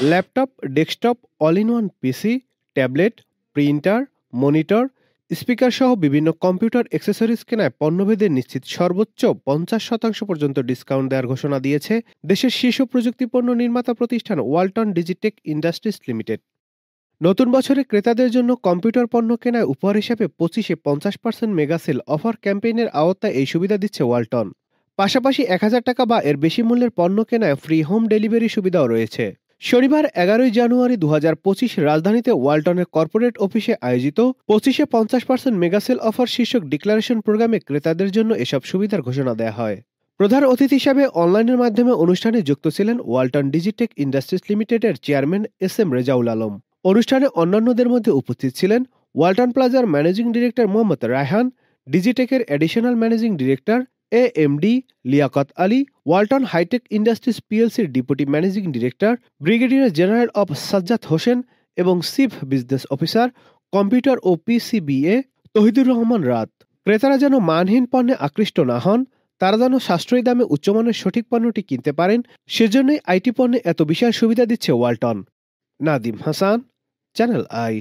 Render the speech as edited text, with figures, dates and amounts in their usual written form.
Laptop, desktop, all in one PC, tablet, printer, monitor, speaker সহ বিভিন্ন computer accessories কেনায় পণ্যভেদে নিশ্চিত সর্বোচ্চ 50% পর্যন্ত ডিসকাউন্ট দেওয়ার ঘোষণা দিয়েছে দেশের শীর্ষ প্রযুক্তিপণ্য নির্মাতা প্রতিষ্ঠান ওয়ালটন ডিজিটেক ইন্ডাস্ট্রিজ লিমিটেড। নতুন বছরে ক্রেতাদের জন্য কম্পিউটার পণ্য কেনায় উপহার হিসেবে 25-এ 50% মেগা সেল অফার ক্যাম্পেইনের আওতায় এই সুবিধা দিচ্ছে ওয়ালটন। পাশাপাশি 1000 টাকা বা এর বেশি মূল্যের পণ্য কেনায় ফ্রি হোম ডেলিভারি সুবিধাও রয়েছে। শনিবার 11 জানুয়ারি 2025 রাজধানীতে ওয়ালটনের কর্পোরেট অফিসে আয়োজিত 25-এ 50% মেগা সেল অফার শীর্ষক ডিক্লারেশন প্রোগ্রামে ক্রেতাদের জন্য এসব সুবিধার ঘোষণা দেওয়া হয়। প্রধান অতিথি হিসেবে অনলাইনের মাধ্যমে অনুষ্ঠানে যুক্ত ছিলেন ওয়ালটন ডিজিটেক ইন্ডাস্ট্রিজ লিমিটেডের চেয়ারম্যান এস.এম. রেজাউল আলম। অনুষ্ঠানে অন্যান্যদের মধ্যে উপস্থিত ছিলেন ওয়ালটন প্লাজার ম্যানেজিং ডিরেক্টর মোহাম্মদ রায়হান, ডিজিটেকের additional managing director AMD Liakat Ali, Walton hitech industries পিএলসির deputy managing director brigadier general অব সাজ্জাদ হোসেন এবং চিফ বিজনেস অফিসার কম্পিউটার ও পিসিবিএ তহিদুর রহমান রাত। ক্রেতারা যেন মানহীন পণ্যে আকৃষ্ট না হন, তারা যেন সাশ্রয়ী দামে উচ্চমানের সঠিক পণ্যটি কিনতে পারেন, সেজন্যই আইটি পণ্যে এত বিশাল সুবিধা দিচ্ছে Walton. Nadim Hasan, channel I.